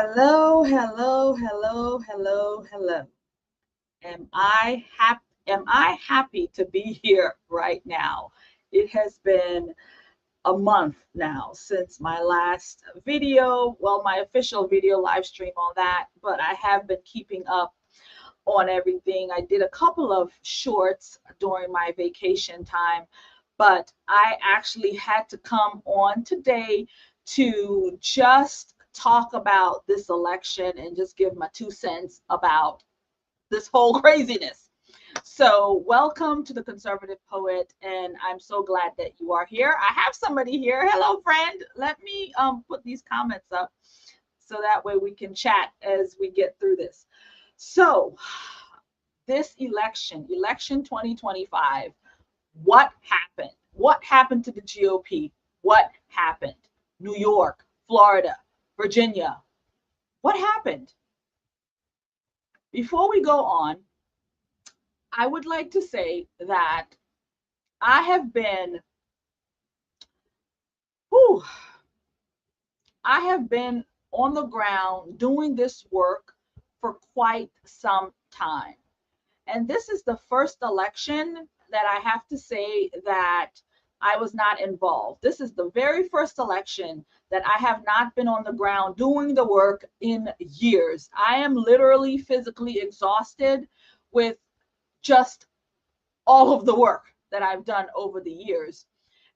Hello, hello, hello, hello, hello. Am I happy to be here right now? It has been a month now since my last video, well, my official video live stream on that, but I have been keeping up on everything. I did a couple of shorts during my vacation time, but I actually had to come on today to just talk about this election and just give my 2 cents about this whole craziness. So, welcome to the Conservative Poet, and I'm so glad that you are here. I have somebody here. Hello, friend. Let me put these comments up so that way we can chat as we get through this. So, this election 2025, what happened? What happened to the GOP? What happened? New York, Florida, Virginia. What happened? Before we go on, I would like to say that I have been, whew, I have been on the ground doing this work for quite some time. And this is the first election that I have to say that I was not involved. This is the very first election that I have not been on the ground doing the work in years. I am literally physically exhausted with just all of the work that I've done over the years.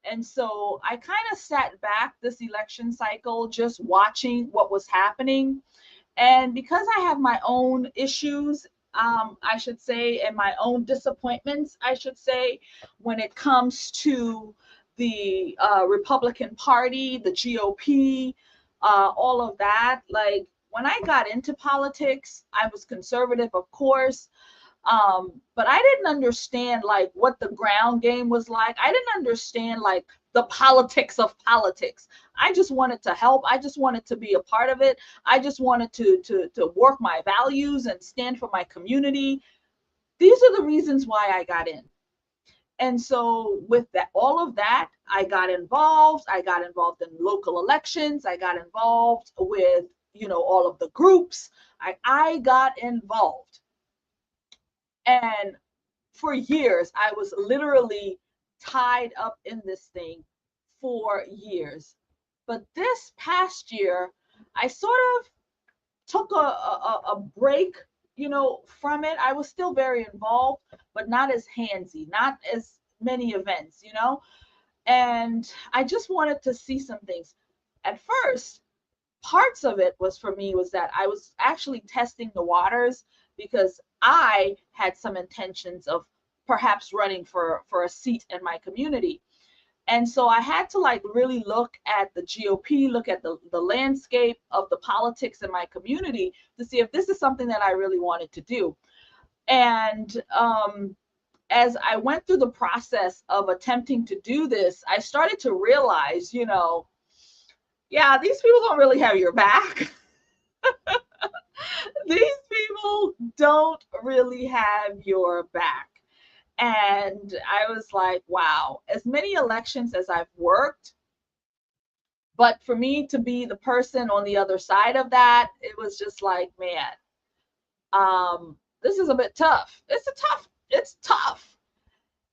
And so I kind of sat back this election cycle just watching what was happening. And because I have my own issues, I should say, and my own disappointments, I should say, when it comes to the Republican Party, the GOP, all of that. Like when I got into politics, I was conservative, of course. But I didn't understand like what the ground game was like. I didn't understand like the politics of politics. I just wanted to help. I just wanted to be a part of it. I just wanted to work my values and stand for my community. These are the reasons why I got in. And so with that, all of that, I got involved. I got involved in local elections. I got involved with, all of the groups. I got involved. And for years, I was literally tied up in this thing for years. But this past year, I sort of took a break, from it. I was still very involved, but not as handsy, not as many events. And I just wanted to see some things. At first, parts of it was for me was that I was actually testing the waters because I had some intentions of perhaps running for a seat in my community. And so I had to like really look at the GOP, look at the landscape of the politics in my community to see if this is something that I really wanted to do. And as I went through the process of attempting to do this, I started to realize, yeah, these people don't really have your back. These people don't really have your back. And I was like, wow, as many elections as I've worked, but for me to be the person on the other side of that, it was just like, man, this is a bit tough. It's tough.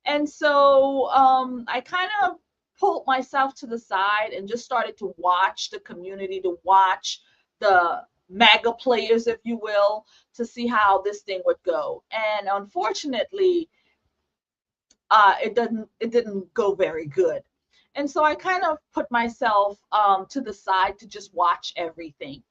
And so I kind of pulled myself to the side and just started to watch the community, to watch the MAGA players, if you will, to see how this thing would go. And unfortunately, it didn't go very good. And so I kind of put myself to the side to just watch everything.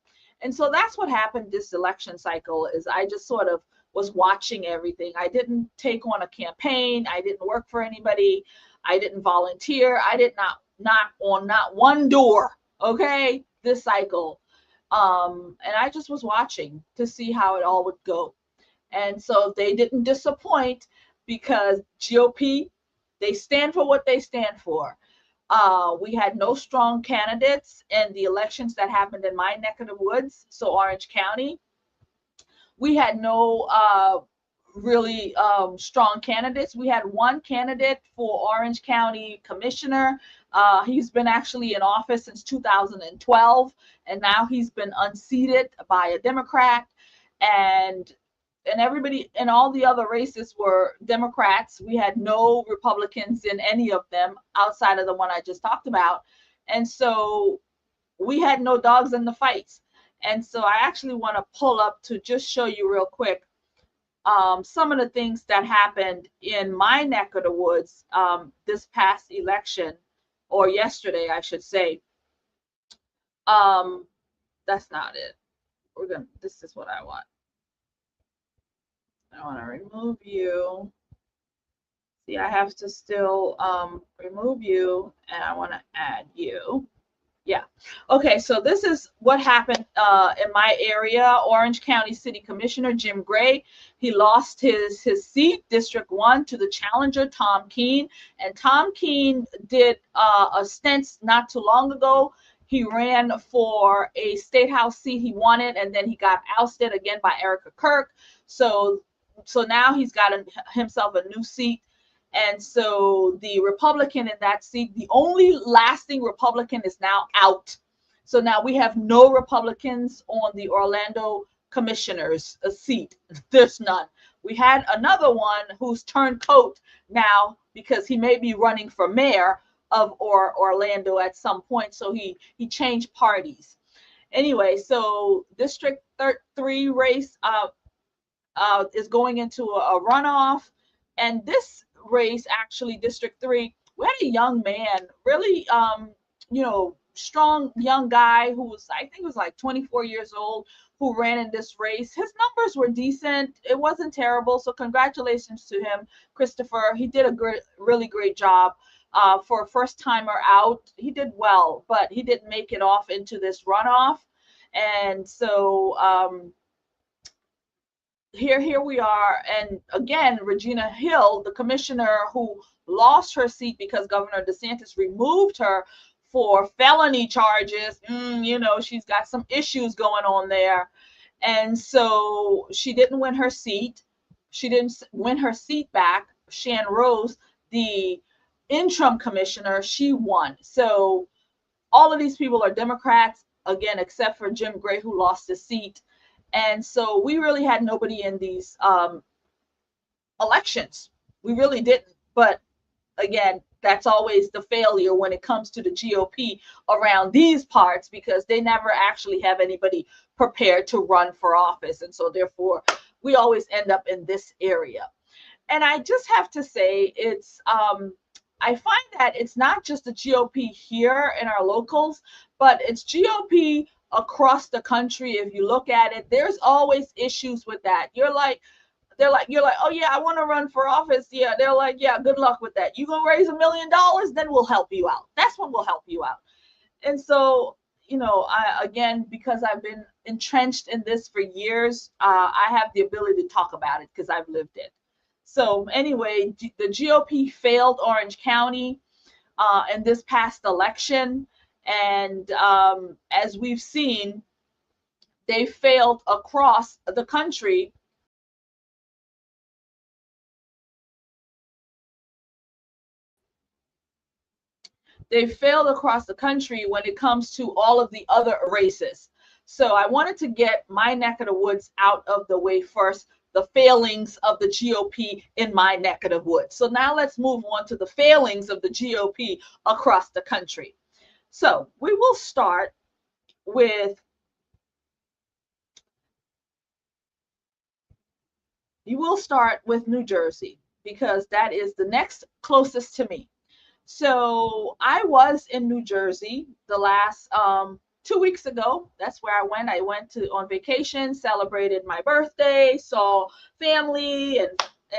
And so that's what happened this election cycle is I just sort of was watching everything. I didn't take on a campaign. I didn't work for anybody. I didn't volunteer. I did not knock on not one door, okay, this cycle. And I just was watching to see how it all would go. And so they didn't disappoint because GOP, they stand for what they stand for. We had no strong candidates in the elections that happened in my neck of the woods, so Orange County. We had no really strong candidates. We had one candidate for Orange County Commissioner. He's been actually in office since 2012, and now he's been unseated by a Democrat. And everybody in all the other races were Democrats. We had no Republicans in any of them outside of the one I just talked about. And so we had no dogs in the fights. And so I actually want to pull up to just show you real quick some of the things that happened in my neck of the woods this past election, or yesterday, I should say. That's not it. This is what I want. I want to remove you. See, I have to still remove you, and I want to add you. Yeah. Okay, so this is what happened in my area. Orange County City Commissioner Jim Gray, he lost his seat, District 1, to the challenger, Tom Keene. And Tom Keene did a stint not too long ago. He ran for a state house seat he wanted, and then he got ousted again by Erica Kirk. So now he's got himself a new seat. And so the Republican in that seat, the only lasting Republican, is now out. So now we have no Republicans on the Orlando commissioner's seat. There's none. We had another one who's turned coat now because he may be running for mayor of Orlando at some point. So he changed parties. Anyway, so District 3 race is going into a runoff. And this race, actually, District 3, we had a young man, really strong young guy who was, I think, was like 24 years old, who ran in this race. His numbers were decent. It wasn't terrible. So congratulations to him, Christopher. He did a really great job. For a first timer out, he did well, but he didn't make it off into this runoff. And so here we are. And again, Regina Hill, the commissioner who lost her seat because Governor DeSantis removed her for felony charges. She's got some issues going on there. And so she didn't win her seat. She didn't win her seat back. Shan Rose, the interim commissioner, she won. So all of these people are Democrats, again, except for Jim Gray, who lost his seat. And so we really had nobody in these elections. We really didn't. But again, that's always the failure when it comes to the GOP around these parts, because they never actually have anybody prepared to run for office. And so therefore, we always end up in this area. And I just have to say, it's I find that it's not just the GOP here in our locals, but it's GOP across the country. If you look at it, there's always issues with that. You're like, oh yeah, I want to run for office. Yeah, they're like, yeah, good luck with that. You gonna raise $1 million, then we'll help you out. That's when we'll help you out. And so, again, because I've been entrenched in this for years, I have the ability to talk about it because I've lived it. So anyway, the GOP failed Orange County in this past election. And as we've seen, they failed across the country. They failed across the country when it comes to all of the other races. So I wanted to get my neck of the woods out of the way first, the failings of the GOP in my neck of the woods. So now let's move on to the failings of the GOP across the country. So we will start with New Jersey, because that is the next closest to me. So I was in New Jersey the last 2 weeks ago. That's where I went. I went on vacation, celebrated my birthday, saw family and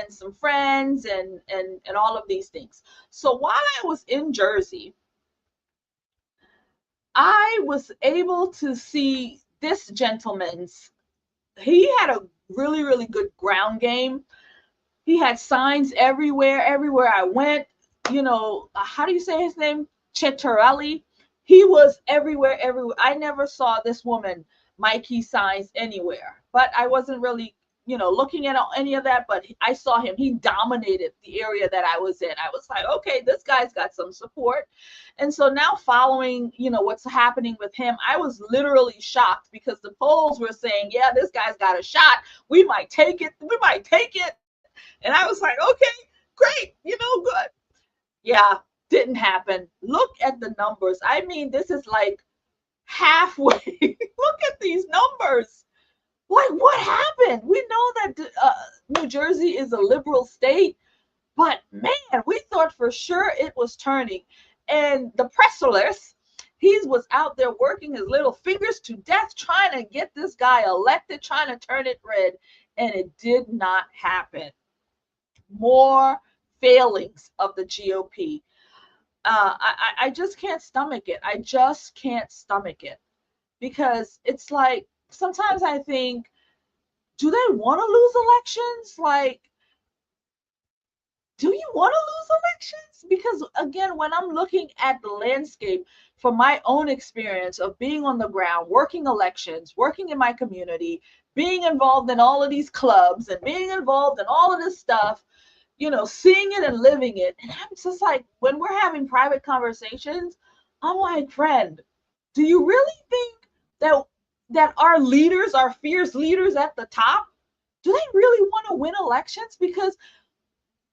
some friends and all of these things. So while I was in Jersey, I was able to see this gentleman's, he had a really, really good ground game. He had signs everywhere I went. How do you say his name? Chettarelli. He was everywhere. I never saw this woman, Mikey, signs anywhere, but I wasn't really, looking at any of that, but I saw him. He dominated the area that I was in. I was like, okay, this guy's got some support. And so now following, what's happening with him, I was literally shocked because the polls were saying, yeah, this guy's got a shot. We might take it. We might take it. And I was like, okay, great, good. Yeah, didn't happen. Look at the numbers. I mean, this is like halfway. Look at these numbers. Like, what happened? We know that New Jersey is a liberal state, but man, we thought for sure it was turning. And the pressless, he was out there working his little fingers to death trying to get this guy elected, trying to turn it red, and it did not happen. More failings of the GOP. I just can't stomach it. I just can't stomach it, because it's like, sometimes I think, do they want to lose elections? Like, do you want to lose elections? Because again, when I'm looking at the landscape from my own experience of being on the ground, working elections, working in my community, being involved in all of these clubs and being involved in all of this stuff, seeing it and living it. And I'm just like, when we're having private conversations, I'm like, friend, do you really think that our leaders, our fierce leaders at the top, do they really want to win elections? Because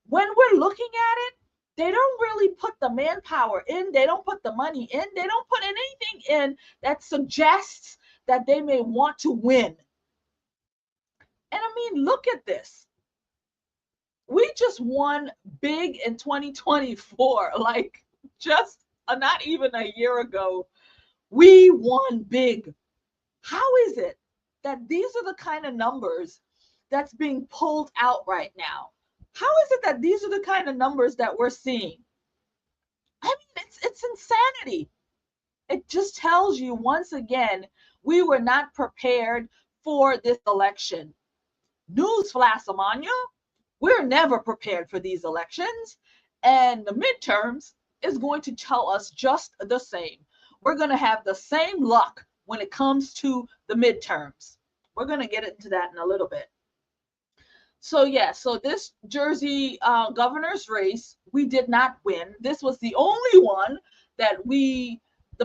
when we're looking at it, they don't really put the manpower in. They don't put the money in. They don't put anything in that suggests that they may want to win. And I mean, look at this. We just won big in 2024, like just not even a year ago. We won big. How is it that these are the kind of numbers that's being pulled out right now? How is it that these are the kind of numbers that we're seeing? I mean, it's insanity. It just tells you once again, we were not prepared for this election. Newsflash, Amania, we're never prepared for these elections. And the midterms is going to tell us just the same. We're going to have the same luck when it comes to the midterms. We're going to get into that in a little bit. So yeah, so this Jersey governor's race, we did not win. This was the only one that the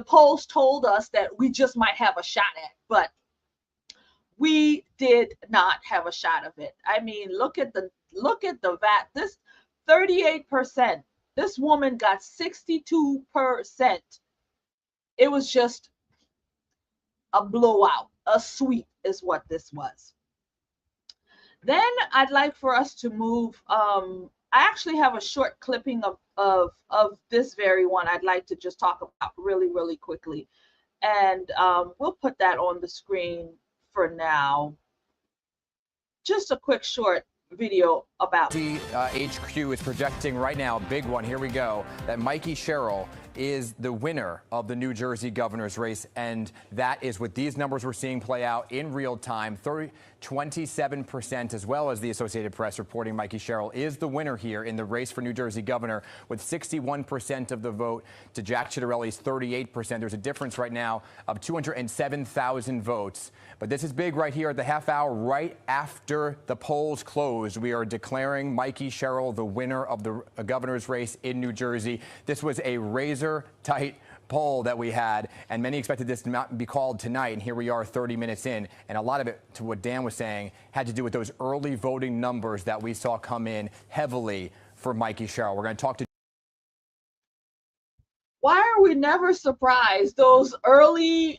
polls told us that we just might have a shot at, but we did not have a shot of it. I mean, look at the VAT. This 38%. This woman got 62%. It was just a blowout. A sweep is what this was. Then I'd like for us to move. I actually have a short clipping of this very one I'd like to just talk about really, really quickly. And we'll put that on the screen for now. Just a quick short video about HQ is projecting right now, a big one, here we go, that Mikey Sherrill is the winner of the New Jersey governor's race, and that is what these numbers we're seeing play out in real time. 27%, as well as the Associated Press reporting Mikey Sherrill is the winner here in the race for New Jersey governor, with 61% of the vote to Jack Ciattarelli's 38%. There's a difference right now of 207,000 votes. But this is big right here at the half hour, right after the polls closed. We are declaring Mikey Sherrill the winner of the governor's race in New Jersey. This was a razor-tight poll that we had, and many expected this to not be called tonight, and here we are 30 minutes in, and a lot of it, to what Dan was saying, had to do with those early voting numbers that we saw come in heavily for Mikey Sherrill. We're going to talk to... Why are we never surprised? Those early,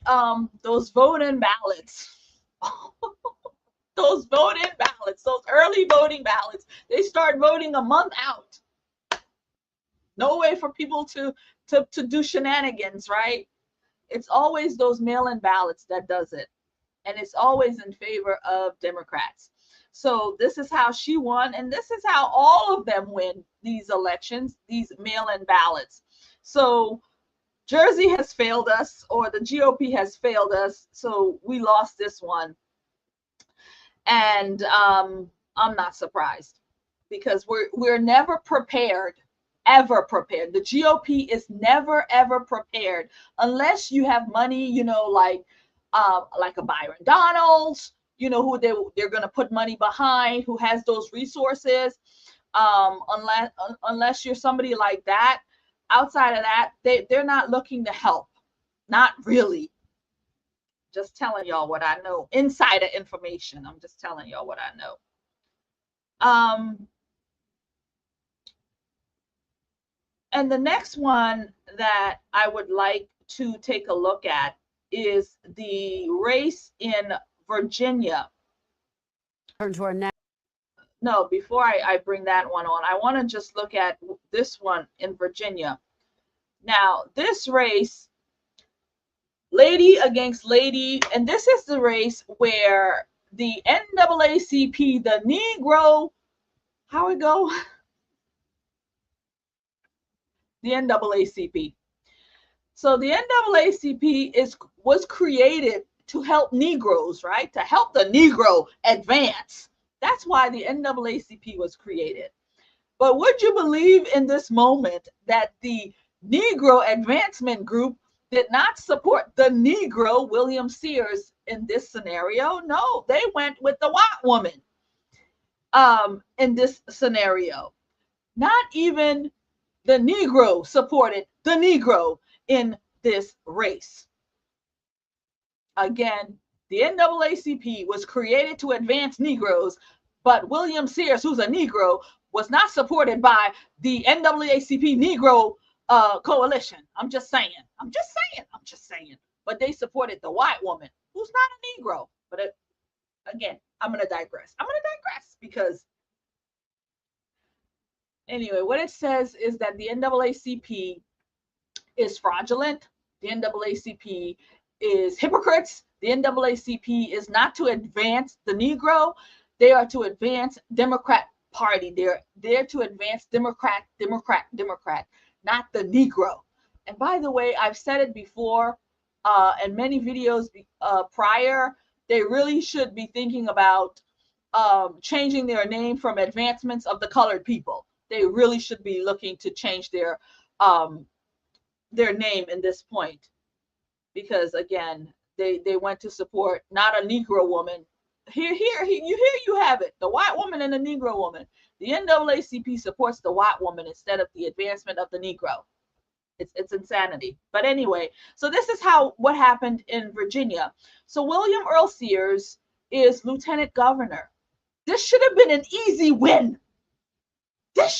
those vote-in ballots, those vote-in ballots, those early voting ballots, they start voting a month out. No way for people to do shenanigans, right? It's always those mail-in ballots that does it. And it's always in favor of Democrats. So this is how she won, and this is how all of them win these elections, these mail-in ballots. So Jersey has failed us, or the GOP has failed us, so we lost this one. And I'm not surprised, because we're never prepared. Ever prepared. The GOP is never ever prepared unless you have money, like a Byron Donalds, you know, who they're going to put money behind, who has those resources. Unless you're somebody like that, outside of that, they're not looking to help. Not really. Just telling y'all what I know. Insider information. I'm just telling y'all what I know. And the next one that I would like to take a look at is the race in Virginia. Turn to our next. No, before I bring that one on, I want to just look at this one in Virginia. Now, this race, lady against lady, and this is the race where the NAACP, the Negro, how it go? The NAACP. So the NAACP was created to help Negroes, right? To help the Negro advance. That's why the NAACP was created. But would you believe in this moment that the Negro Advancement Group did not support the Negro William Sears in this scenario? No, they went with the white woman in this scenario. Not even the Negro supported the Negro in this race. Again, the NAACP was created to advance Negroes, but William Sears, who's a Negro, was not supported by the NAACP Negro coalition. I'm just saying. But they supported the white woman, who's not a Negro. But again, I'm going to digress. Because anyway, what it says is that the NAACP is fraudulent. The NAACP is hypocrites. The NAACP is not to advance the Negro. They are to advance Democrat Party. They're there to advance Democrat, not the Negro. And by the way, I've said it before in many videos prior, they really should be thinking about changing their name from Advancements of the Colored People. They really should be looking to change their name in this point, because again, they went to support not a Negro woman. Here you have it, the white woman and the Negro woman. The NAACP supports the white woman instead of the advancement of the Negro. It's insanity. But anyway, so this is what happened in Virginia. So William Earl Sears is lieutenant governor. This should have been an easy win. But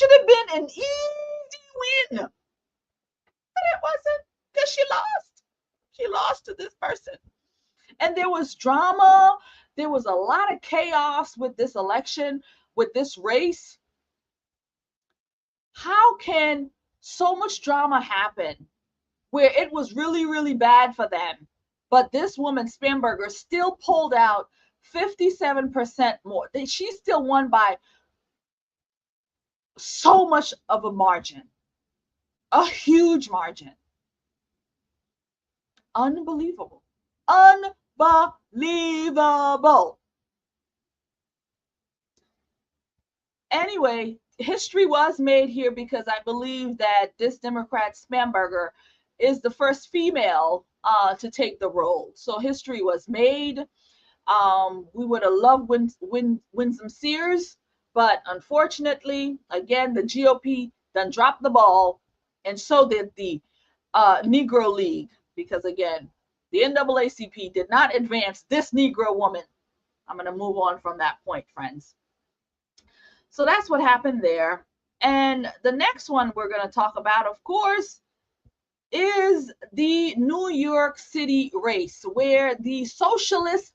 it wasn't, because she lost. She lost to this person. And there was drama. There was a lot of chaos with this election, with this race. How can so much drama happen where it was really, really bad for them, but this woman, Spanberger, still pulled out 57% more? She still won by so much of a margin, a huge margin. Unbelievable. Anyway, history was made here because I believe that this Democrat Spanberger is the first female to take the role. So history was made. We would have loved Winsome Sears, but unfortunately, again, the GOP done dropped the ball, and so did the Negro League, because again, the NAACP did not advance this Negro woman. I'm going to move on from that point, friends. So that's what happened there. And the next one we're going to talk about, of course, is the New York City race, where the socialist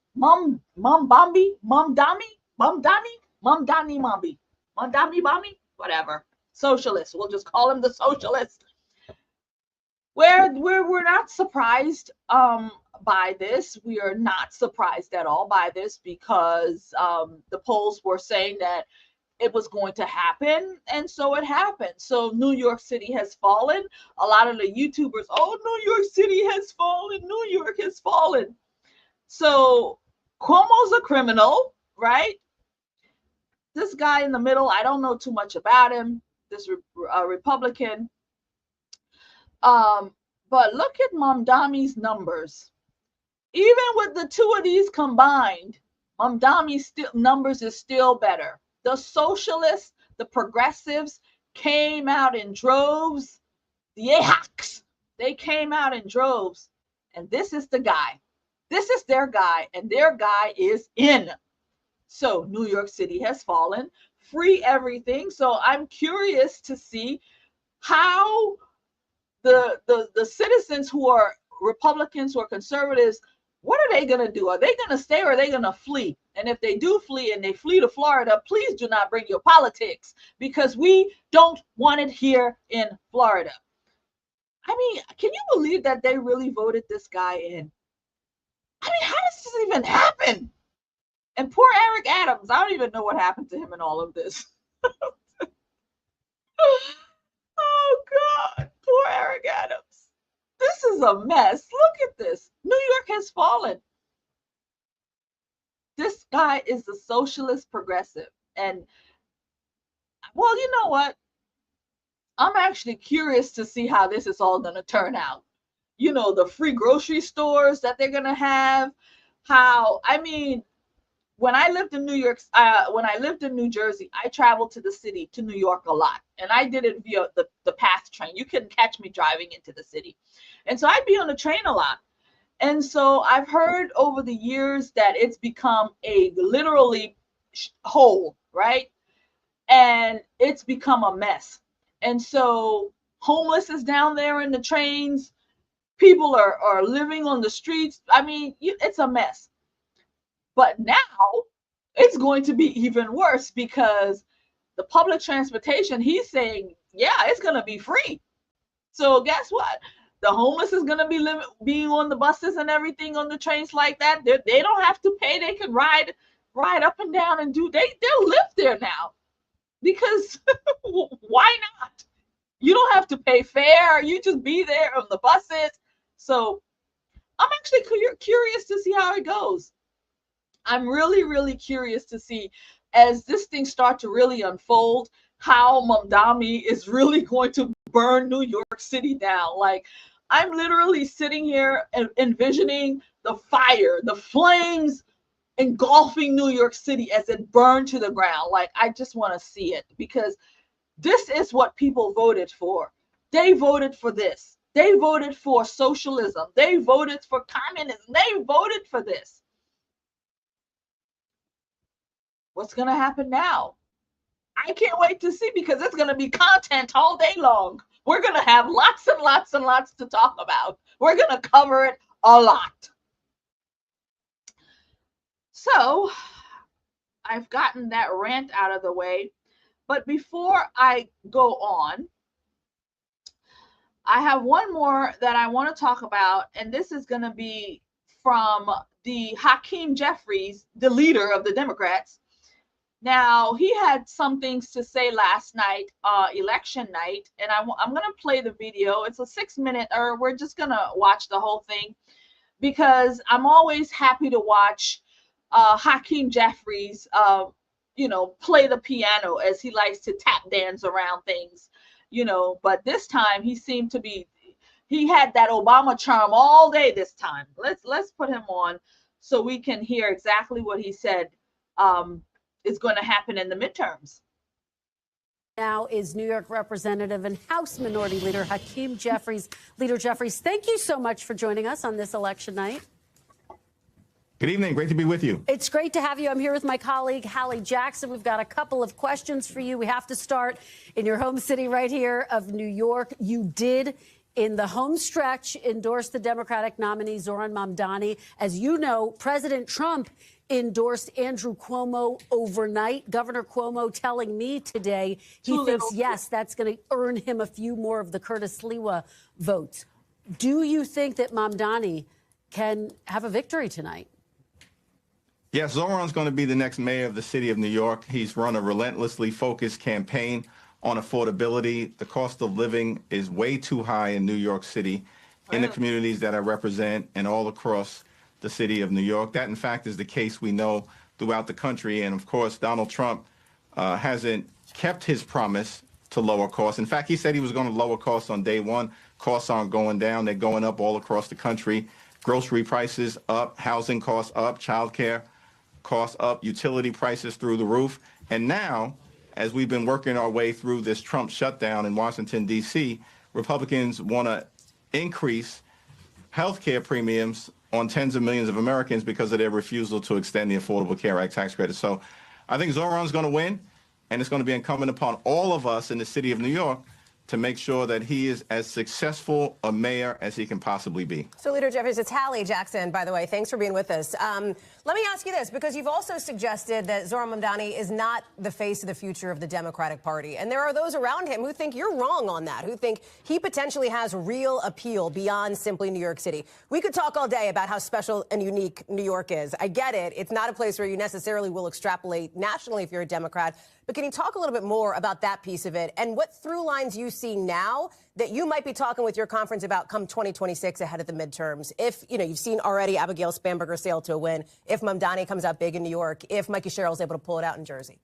whatever, socialist, we'll just call him the socialist, where we're not surprised by this. We are not surprised at all by this, because the polls were saying that it was going to happen, and so it happened. So New York City has fallen. A lot of the YouTubers, oh, New York City has fallen, New York has fallen. So Cuomo's a criminal, right? This guy in the middle, I don't know too much about him, this Republican. But look at Mamdani's numbers. Even with the two of these combined, Mamdani's numbers is still better. The socialists, the progressives came out in droves. The AHACs, they came out in droves. And this is the guy. This is their guy, and their guy is in. So New York City has fallen. Free everything. So I'm curious to see how the citizens who are Republicans or conservatives, what are they going to do? Are they going to stay or are they going to flee? And if they do flee and they flee to Florida, please do not bring your politics, because we don't want it here in Florida. I mean, can you believe that they really voted this guy in? I mean, how does this even happen? And poor Eric Adams, I don't even know what happened to him in all of this. Oh, God, poor Eric Adams. This is a mess. Look at this. New York has fallen. This guy is a socialist progressive. And, well, you know what? I'm actually curious to see how this is all going to turn out. You know, the free grocery stores that they're going to have. How, I mean, when I lived in New Jersey, I traveled to the city, to New York a lot. And I did it via the PATH train. You couldn't catch me driving into the city. And so I'd be on the train a lot. And so I've heard over the years that it's become a literally hole, right? And it's become a mess. And so homeless is down there in the trains. People are living on the streets. I mean, it's a mess. But now it's going to be even worse, because the public transportation, he's saying, yeah, it's going to be free. So guess what? The homeless is going to be being on the buses and everything, on the trains like that. They don't have to pay. They can ride up and down and they'll live there now, because why not? You don't have to pay fare. You just be there on the buses. So I'm actually curious to see how it goes. I'm really, really curious to see, as this thing starts to really unfold, how Mamdani is really going to burn New York City down. Like, I'm literally sitting here and envisioning the fire, the flames engulfing New York City as it burned to the ground. Like, I just want to see it, because this is what people voted for. They voted for this. They voted for socialism. They voted for communism. They voted for this. What's going to happen now? I can't wait to see, because it's going to be content all day long. We're going to have lots and lots and lots to talk about. We're going to cover it a lot. So I've gotten that rant out of the way. But before I go on, I have one more that I want to talk about. And this is going to be from the Hakeem Jeffries, the leader of the Democrats. Now, he had some things to say last night, election night, and I'm going to play the video. It's a 6-minute, or we're just going to watch the whole thing, because I'm always happy to watch Hakeem Jeffries, play the piano, as he likes to tap dance around things, but this time he seemed to be, he had that Obama charm all day this time. Let's put him on so we can hear exactly what he said is going to happen in the midterms. Now is New York Representative and House Minority Leader Hakeem Jeffries. Leader Jeffries, thank you so much for joining us on this election night. Good evening. Great to be with you. It's great to have you. I'm here with my colleague, Hallie Jackson. We've got a couple of questions for you. We have to start in your home city right here of New York. You did, in the home stretch, endorse the Democratic nominee, Zohran Mamdani. As you know, President Trump endorsed Andrew Cuomo overnight. Governor Cuomo telling me today he thinks, yes, that's going to earn him a few more of the Curtis Sliwa votes. Do you think that Mamdani can have a victory tonight? Yes, Zohran's going to be the next mayor of the city of New York. He's run a relentlessly focused campaign on affordability. The cost of living is way too high in New York City, in the communities that I represent, and all across the city of New York. That, in fact, is the case we know throughout the country. And, of course, Donald Trump hasn't kept his promise to lower costs. In fact, he said he was going to lower costs on day one. Costs aren't going down. They're going up all across the country. Grocery prices up, housing costs up, childcare costs up, utility prices through the roof. And now, as we've been working our way through this Trump shutdown in Washington, D.C., Republicans want to increase health care premiums on tens of millions of Americans because of their refusal to extend the Affordable Care Act tax credit. So I think Zoran's going to win, and it's going to be incumbent upon all of us in the city of New York to make sure that he is as successful a mayor as he can possibly be. So, Leader Jeffries, it's Hallie Jackson, by the way. Thanks for being with us. Let me ask you this, because you've also suggested that Zoran Mamdani is not the face of the future of the Democratic Party. And there are those around him who think you're wrong on that, who think he potentially has real appeal beyond simply New York City. We could talk all day about how special and unique New York is. I get it. It's not a place where you necessarily will extrapolate nationally if you're a Democrat. But can you talk a little bit more about that piece of it and what through lines you see now that you might be talking with your conference about come 2026 ahead of the midterms? If, you've seen already Abigail Spanberger sail to a win, if Mamdani comes out big in New York, if Mikey Sherrill is able to pull it out in Jersey.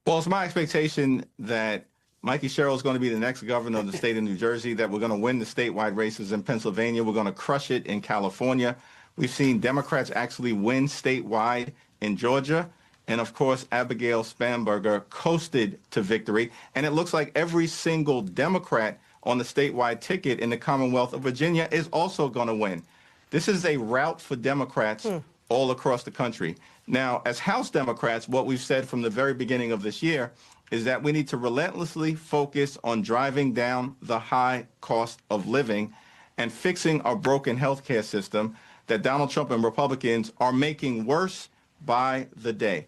Well, it's my expectation that Mikey Sherrill is going to be the next governor of the state of New Jersey, that we're going to win the statewide races in Pennsylvania. We're going to crush it in California. We've seen Democrats actually win statewide in Georgia. And of course, Abigail Spanberger coasted to victory. And it looks like every single Democrat on the statewide ticket in the Commonwealth of Virginia is also going to win. This is a rout for Democrats all across the country. Now, as House Democrats, what we've said from the very beginning of this year is that we need to relentlessly focus on driving down the high cost of living and fixing our broken health care system that Donald Trump and Republicans are making worse by the day.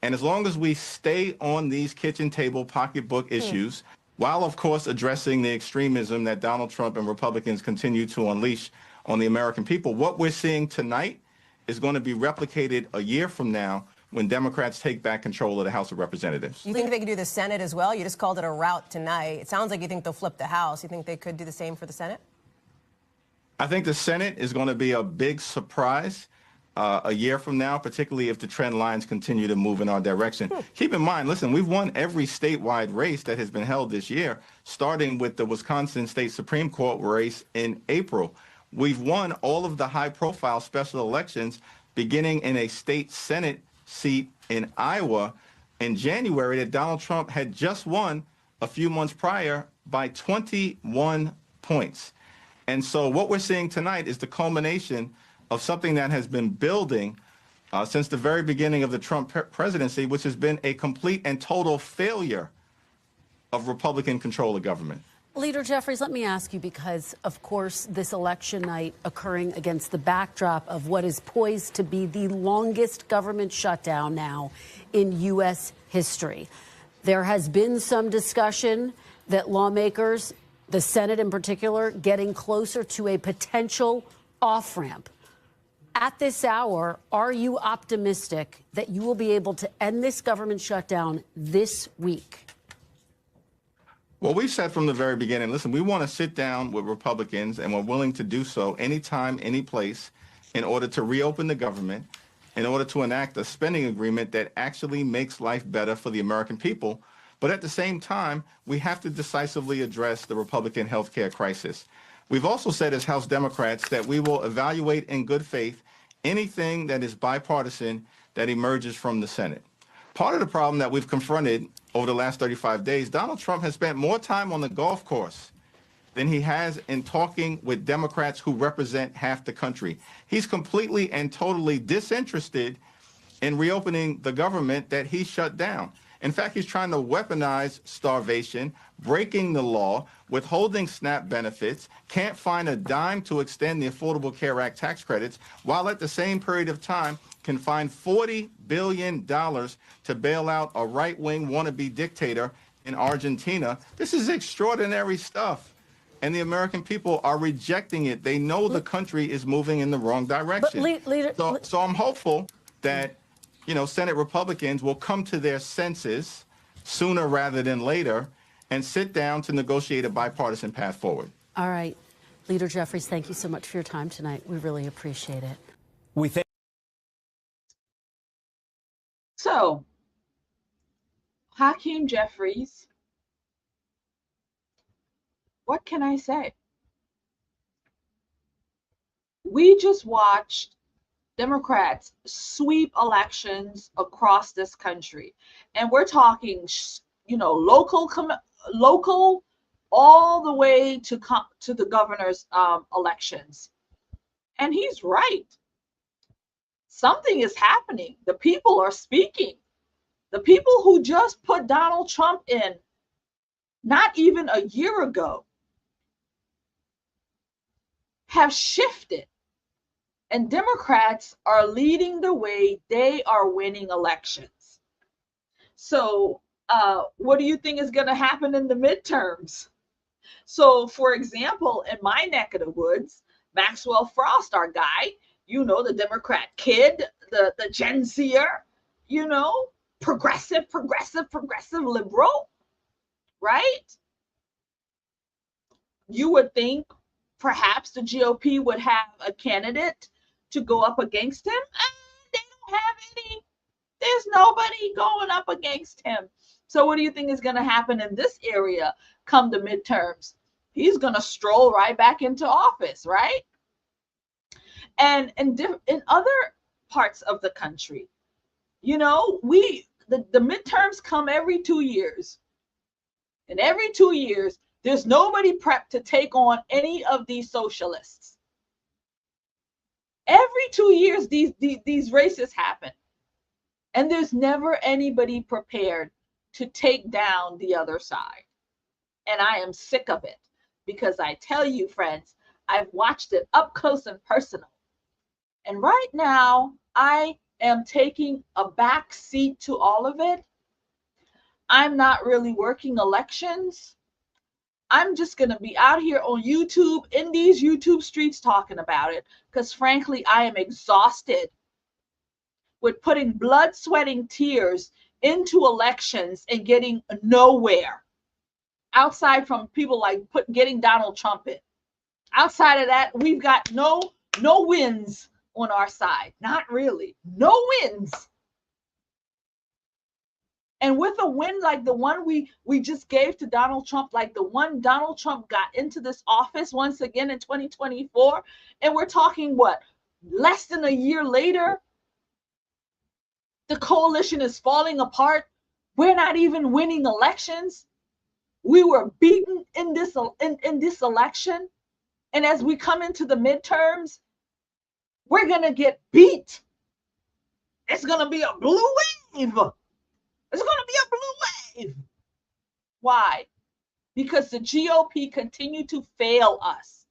And as long as we stay on these kitchen table pocketbook issues, while, of course, addressing the extremism that Donald Trump and Republicans continue to unleash on the American people, what we're seeing tonight is going to be replicated a year from now when Democrats take back control of the House of Representatives. You think they could do the Senate as well? You just called it a rout tonight. It sounds like you think they'll flip the House. You think they could do the same for the Senate? I think the Senate is going to be a big surprise a year from now, particularly if the trend lines continue to move in our direction. Keep in mind, listen, we've won every statewide race that has been held this year, starting with the Wisconsin State Supreme Court race in April. We've won all of the high-profile special elections, beginning in a state Senate seat in Iowa in January that Donald Trump had just won a few months prior by 21 points. And so what we're seeing tonight is the culmination of something that has been building since the very beginning of the Trump presidency, which has been a complete and total failure of Republican control of government. Leader Jeffries, let me ask you, because, of course, this election night occurring against the backdrop of what is poised to be the longest government shutdown now in U.S. history. There has been some discussion that lawmakers, the Senate in particular, getting closer to a potential off-ramp. At this hour, are you optimistic that you will be able to end this government shutdown this week? Well, we've said from the very beginning, listen, we want to sit down with Republicans, and we're willing to do so anytime, any place, in order to reopen the government, in order to enact a spending agreement that actually makes life better for the American people. But at the same time, we have to decisively address the Republican health care crisis. We've also said as House Democrats that we will evaluate in good faith anything that is bipartisan that emerges from the Senate. Part of the problem that we've confronted over the last 35 days, Donald Trump has spent more time on the golf course than he has in talking with Democrats who represent half the country. He's completely and totally disinterested in reopening the government that he shut down. In fact, he's trying to weaponize starvation, breaking the law, withholding SNAP benefits, can't find a dime to extend the Affordable Care Act tax credits, while at the same period of time can find $40 billion to bail out a right-wing wannabe dictator in Argentina. This is extraordinary stuff. And the American people are rejecting it. They know the country is moving in the wrong direction. So I'm hopeful that Senate Republicans will come to their senses sooner rather than later and sit down to negotiate a bipartisan path forward. All right. Leader Jeffries, thank you so much for your time tonight. We really appreciate it. We think. So, Hakeem Jeffries, what can I say? We just watched Democrats sweep elections across this country. And we're talking, local all the way to the governor's elections. And he's right. Something is happening. The people are speaking. The people who just put Donald Trump in not even a year ago have shifted. And Democrats are leading the way. They are winning elections. So what do you think is going to happen in the midterms? So, for example, in my neck of the woods, Maxwell Frost, our guy, the Democrat kid, the Gen Zer, progressive liberal, right? You would think perhaps the GOP would have a candidate to go up against him. They don't have any. There's nobody going up against him. So what do you think is going to happen in this area come the midterms? He's going to stroll right back into office, right? And in other parts of the country, the midterms come every 2 years. And every 2 years, there's nobody prepped to take on any of these socialists. Every 2 years, these races happen. And there's never anybody prepared to take down the other side. And I am sick of it, because I tell you, friends, I've watched it up close and personal. And right now, I am taking a back seat to all of it. I'm not really working elections. I'm just going to be out here on YouTube, in these YouTube streets, talking about it, because frankly, I am exhausted with putting blood, sweating tears into elections and getting nowhere. Outside from people like getting Donald Trump in. Outside of that, we've got no wins on our side. Not really. No wins. And with a win like the one we just gave to Donald Trump, like the one Donald Trump got into this office once again in 2024, and we're talking less than a year later, the coalition is falling apart. We're not even winning elections. We were beaten in this election. And as we come into the midterms, we're going to get beat. It's going to be a blue wave. It's going to be a blue wave. Why? Because the GOP continue to fail us.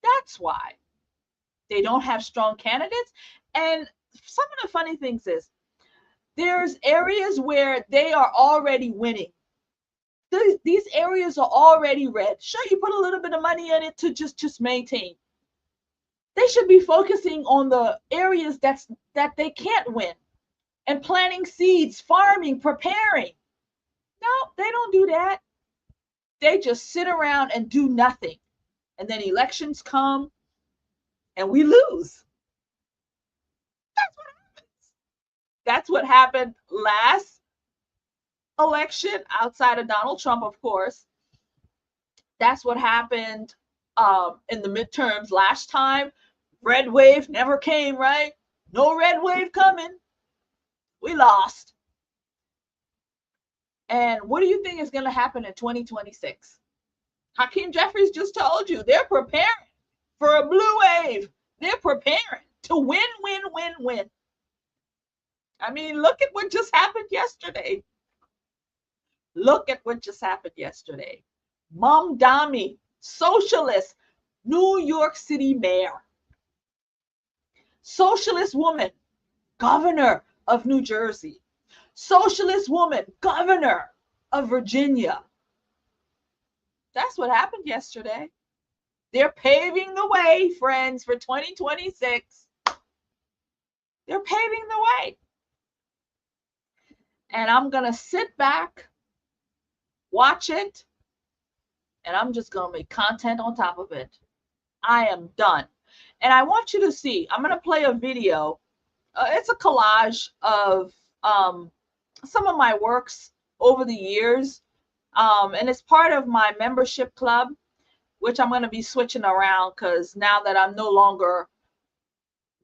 That's why. They don't have strong candidates. And some of the funny things is, there's areas where they are already winning. These areas are already red. Sure, you put a little bit of money in it to just maintain. They should be focusing on the areas that they can't win and planting seeds, farming, preparing. No, they don't do that. They just sit around and do nothing. And then elections come and we lose. That's what happens. That's what happened last election, outside of Donald Trump, of course. That's what happened in the midterms last time. Red wave never came, right? No red wave coming. We lost. And what do you think is going to happen in 2026? Hakeem Jeffries just told you they're preparing for a blue wave. They're preparing to win. I mean, look at what just happened yesterday. Look at what just happened yesterday. Mamdani, socialist, New York City mayor. Socialist woman, governor of New Jersey. Socialist woman, governor of Virginia. That's what happened yesterday. They're paving the way, friends, for 2026. They're paving the way. And I'm going to sit back, watch it, and I'm just going to make content on top of it. I am done. And I want you to see, I'm going to play a video. It's a collage of some of my works over the years. And it's part of my membership club, which I'm going to be switching around because now that I'm no longer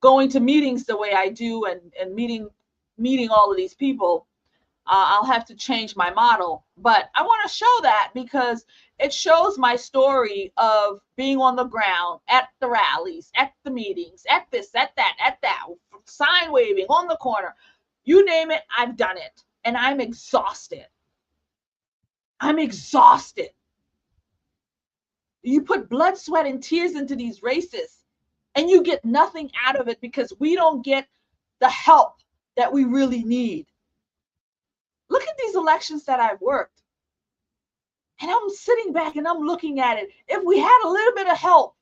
going to meetings the way I do and meeting all of these people, I'll have to change my model. But I want to show that because it shows my story of being on the ground at the rallies, at the meetings, at this, at that, sign waving on the corner. You name it, I've done it. And I'm exhausted. I'm exhausted. You put blood, sweat, and tears into these races, and you get nothing out of it because we don't get the help that we really need. Look at these elections that I've worked. And I'm sitting back and I'm looking at it. If we had a little bit of help,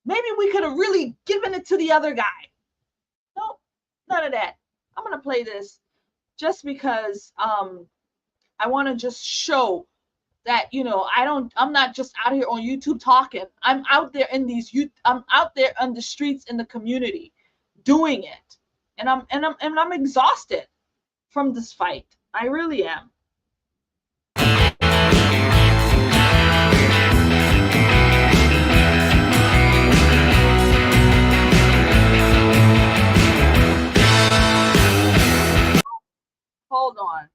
maybe we could have really given it to the other guy. No, none of that. I'm going to play this just because I want to just show that, you know, I'm not just out here on YouTube talking. I'm out there I'm out there on the streets in the community doing it. And I'm exhausted from this fight. I really am. Hold on.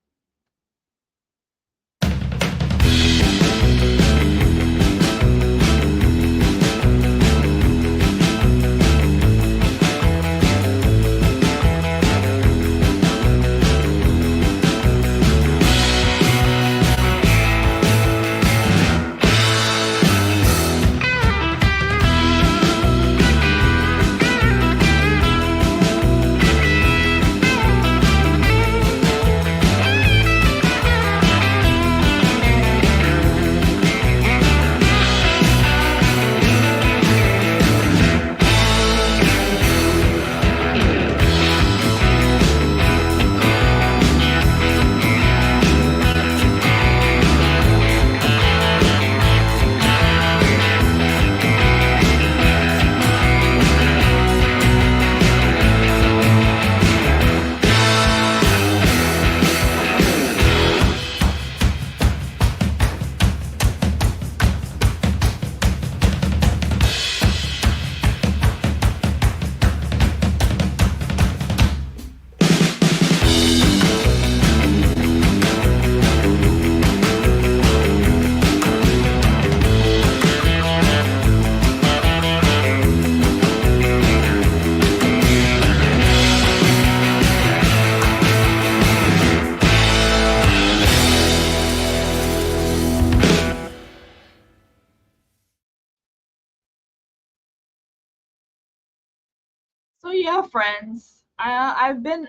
So yeah, friends, I've been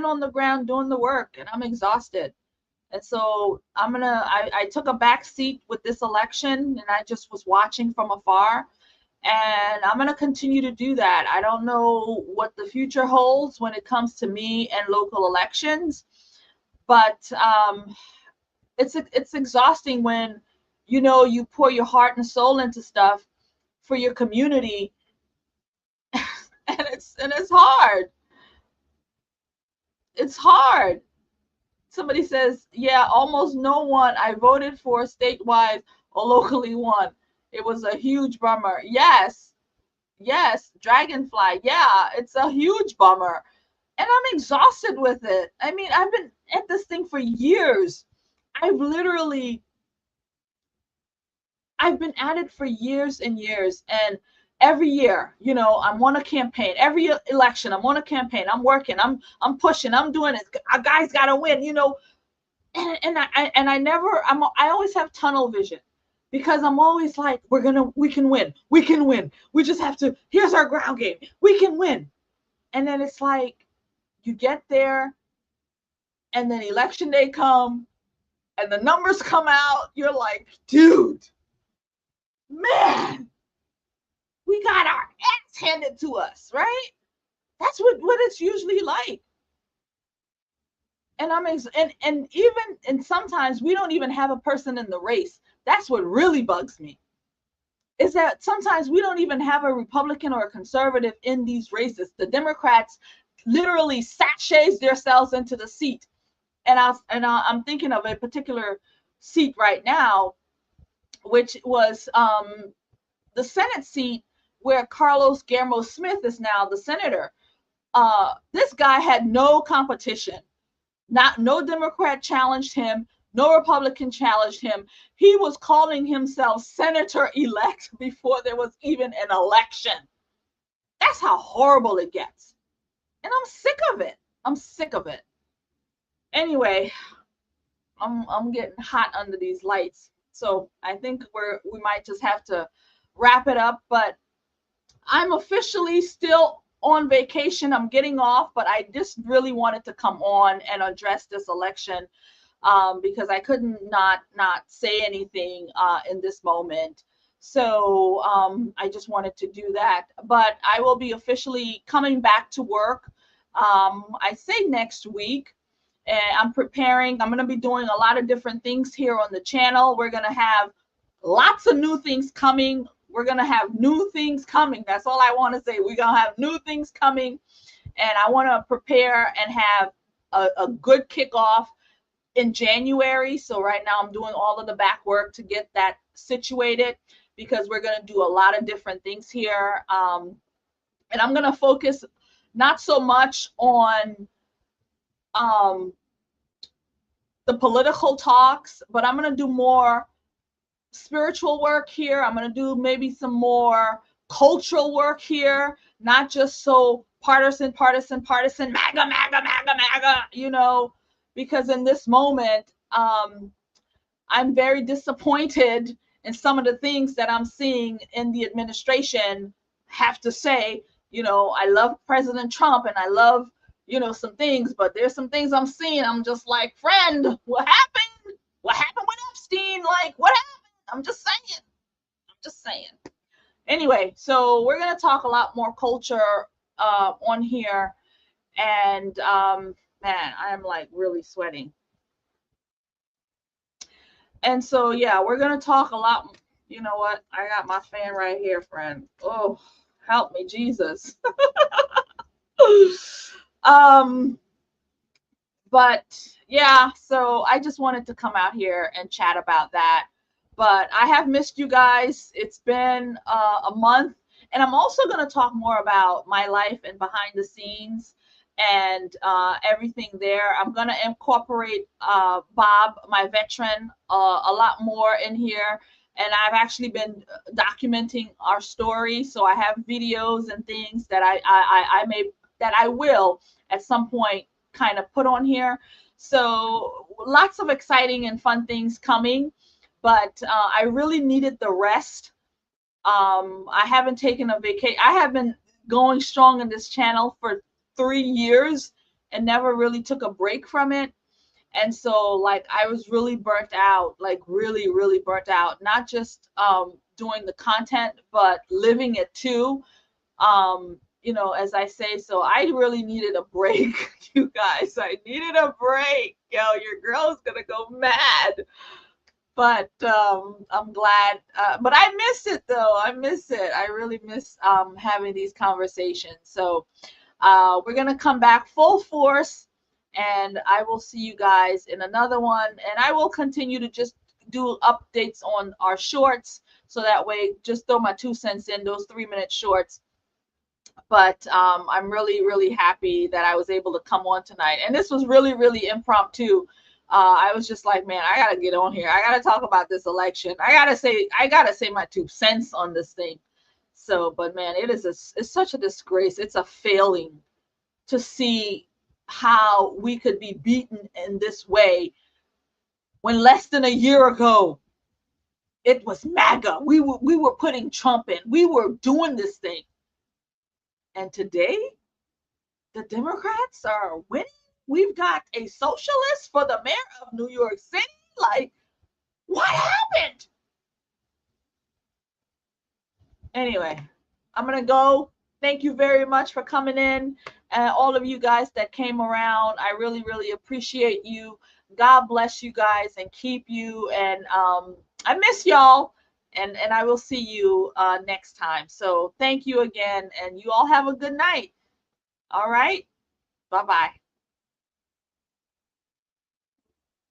on the ground doing the work, and I'm exhausted. And so I took a back seat with this election, and I just was watching from afar. And I'm gonna continue to do that. I don't know what the future holds when it comes to me and local elections, but it's exhausting when you pour your heart and soul into stuff for your community. And it's hard. It's hard. Somebody says, yeah, almost no one I voted for statewide or locally won. It was a huge bummer. Yes, Dragonfly. Yeah, it's a huge bummer. And I'm exhausted with it. I mean, I've been at this thing for years. I've been at it for years and years. And every year, I'm on a campaign. Every election, I'm on a campaign. I'm working. I'm pushing. I'm doing it. Our guys gotta win. And I always have tunnel vision because I'm always like, we can win. We can win. We just have to. Here's our ground game. We can win. And then it's like you get there, and then election day come, and the numbers come out. You're like, dude, man. We got our ass handed to us, right? That's what it's usually like. And sometimes we don't even have a person in the race. That's what really bugs me. Is that sometimes we don't even have a Republican or a conservative in these races. The Democrats literally sachets themselves into the seat. And I'm thinking of a particular seat right now, which was the Senate seat, where Carlos Guillermo Smith is now the senator. This guy had no competition. No Democrat challenged him. No Republican challenged him. He was calling himself senator-elect before there was even an election. That's how horrible it gets. And I'm sick of it. I'm sick of it. Anyway, I'm getting hot under these lights. So I think we might just have to wrap it up. But I'm officially still on vacation. I'm getting off, but I just really wanted to come on and address this election because I couldn't not say anything in this moment. So I just wanted to do that. But I will be officially coming back to work. I say next week. And I'm preparing. I'm going to be doing a lot of different things here on the channel. We're going to have lots of new things coming. We're going to have new things coming. That's all I want to say. We're going to have new things coming. And I want to prepare and have a good kickoff in January. So right now I'm doing all of the back work to get that situated because we're going to do a lot of different things here. And I'm going to focus not so much on the political talks, but I'm going to do more spiritual work here. I'm going to do maybe some more cultural work here, not just so partisan, MAGA, you know, because in this moment, I'm very disappointed in some of the things that I'm seeing in the administration. Have to say, you know, I love President Trump and I love, you know, some things, but there's some things I'm seeing. I'm just like, friend, what happened? What happened with Epstein? Like, what happened? I'm just saying. Anyway, so we're going to talk a lot more culture on here. And man, I'm like really sweating. And so, yeah, we're going to talk a lot. You know what? I got my fan right here, friend. Oh, help me, Jesus. But yeah, so I just wanted to come out here and chat about that. But I have missed you guys. It's been a month, and I'm also going to talk more about my life and behind the scenes and everything there. I'm going to incorporate Bob, my veteran, a lot more in here. And I've actually been documenting our story. So I have videos and things that I will at some point kind of put on here. So lots of exciting and fun things coming, but I really needed the rest. I haven't taken a vacation. I have been going strong in this channel for 3 years and never really took a break from it. And so like I was really burnt out, like really, really burnt out, not just doing the content, but living it too. You know, as I say, so I really needed a break, you guys. I needed a break. Yo, your girl's gonna go mad. But I'm glad. But I miss it though. I miss it. I really miss having these conversations. So we're gonna come back full force, and I will see you guys in another one. And I will continue to just do updates on our shorts, so that way, just throw my 2 cents in those 3-minute shorts. But I'm really, really happy that I was able to come on tonight. And this was really, really impromptu. I was just like, man, I gotta get on here. I gotta talk about this election. I gotta say my 2 cents on this thing. So, but man, it's such a disgrace. It's a failing to see how we could be beaten in this way when less than a year ago it was MAGA. We were putting Trump in. We were doing this thing. And today, the Democrats are winning. We've got a socialist for the mayor of New York City. Like, what happened? Anyway, I'm going to go. Thank you very much for coming in. And all of you guys that came around, I really, really appreciate you. God bless you guys and keep you. And I miss y'all. And I will see you next time. So thank you again. And you all have a good night. All right. Bye-bye.